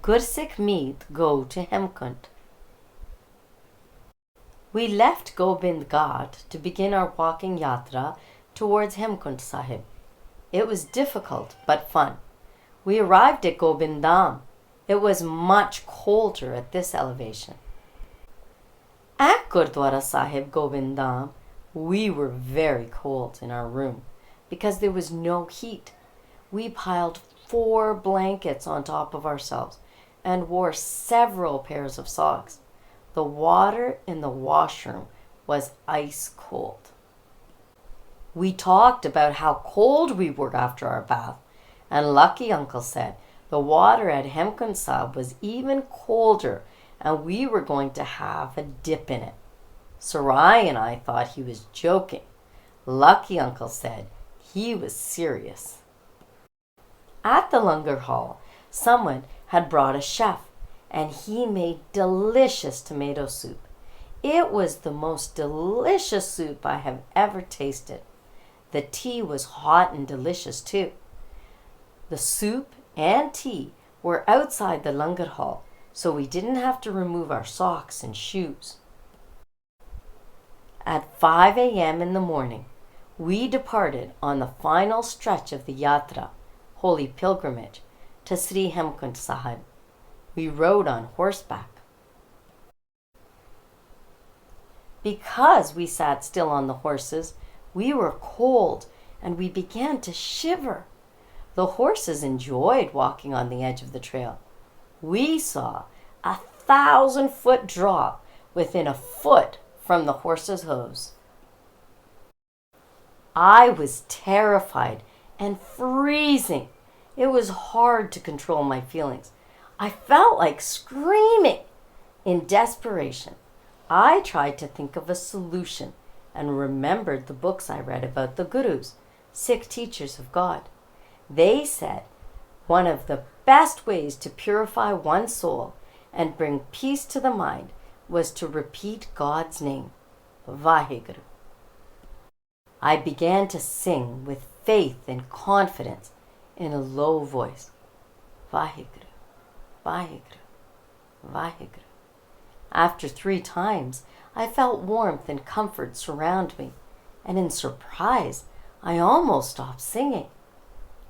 Gursikh Meet go to Hemkunt. We left Gobind Ghat to begin our walking yatra towards Hemkunt Sahib. It was difficult but fun. We arrived at Gobind Dham. It was much colder at this elevation. At Gurdwara Sahib Gobind Dham, we were very cold in our room because there was no heat. We piled 4 blankets on top of ourselves and wore several pairs of socks. The water in the washroom was ice cold. We talked about how cold we were after our bath, and Lucky Uncle said the water at Hemkunt Sahib was even colder and we were going to have a dip in it. Sarai and I thought he was joking. Lucky Uncle said he was serious. At the Langar Hall, someone had brought a chef and he made delicious tomato soup. It was the most delicious soup I have ever tasted. The tea was hot and delicious too. The soup and tea were outside the Langar Hall, so we didn't have to remove our socks and shoes. At 5 a.m. in the morning, we departed on the final stretch of the yatra, holy pilgrimage, to Sri Hemkunt Sahib. We rode on horseback. Because we sat still on the horses, we were cold and we began to shiver. The horses enjoyed walking on the edge of the trail. We saw a 1,000-foot drop within a foot from the horses' hooves. I was terrified and freezing. It was hard to control my feelings. I felt like screaming. In desperation, I tried to think of a solution and remembered the books I read about the Gurus, Sikh teachers of God. They said one of the best ways to purify one's soul and bring peace to the mind was to repeat God's name, Vaheguru. I began to sing with faith and confidence in a low voice, Vaheguru, Vaheguru, Vaheguru. After 3 times, I felt warmth and comfort surround me, and in surprise, I almost stopped singing.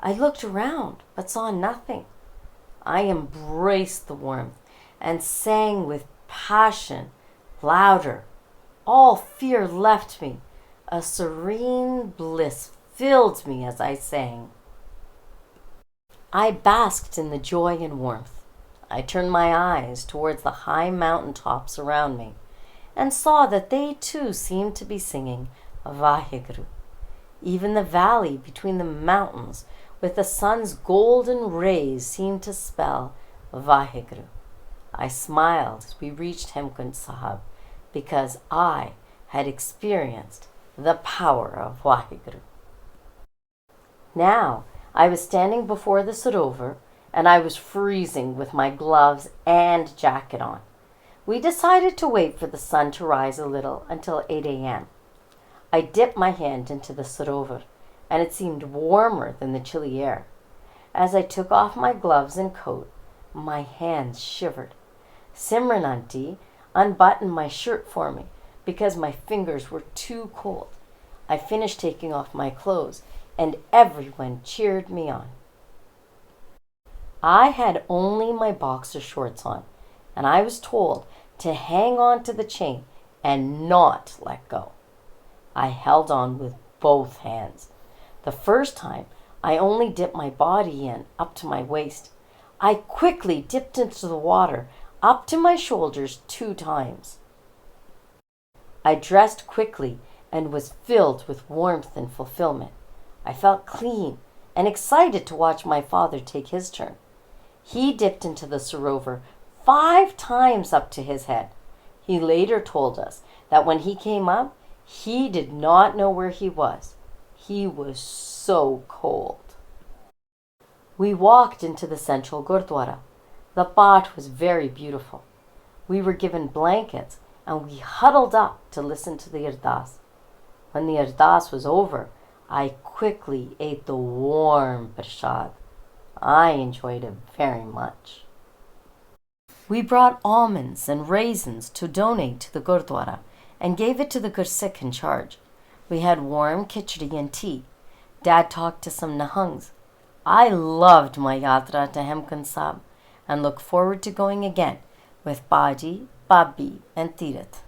I looked around, but saw nothing. I embraced the warmth and sang with passion, louder. All fear left me. A serene bliss filled me as I sang. I basked in the joy and warmth. I turned my eyes towards the high mountain tops around me and saw that they too seemed to be singing Vaheguru. Even the valley between the mountains with the sun's golden rays seemed to spell Vaheguru. I smiled as we reached Hemkunt Sahib because I had experienced the power of Vaheguru. Now I was standing before the Sarovar and I was freezing with my gloves and jacket on. We decided to wait for the sun to rise a little until 8 a.m. I dipped my hand into the Sarovar and it seemed warmer than the chilly air. As I took off my gloves and coat, my hands shivered. Simran Auntie unbuttoned my shirt for me because my fingers were too cold. I finished taking off my clothes and everyone cheered me on. I had only my boxer shorts on and I was told to hang on to the chain and not let go. I held on with both hands. The first time, I only dipped my body in up to my waist. I quickly dipped into the water up to my shoulders 2 times. I dressed quickly and was filled with warmth and fulfillment. I felt clean and excited to watch my father take his turn. He dipped into the Sarovar 5 times up to his head. He later told us that when he came up, he did not know where he was. He was so cold. We walked into the central Gurdwara. The Path was very beautiful. We were given blankets and we huddled up to listen to the Ardas. When the Ardas was over, I quickly ate the warm prasad. I enjoyed it very much. We brought almonds and raisins to donate to the Gurdwara and gave it to the Gursikh in charge. We had warm khichdi and tea. Dad talked to some Nahangs. I loved my yatra to Hemkunt Sahib and look forward to going again with Baji, Babi, and Tirath.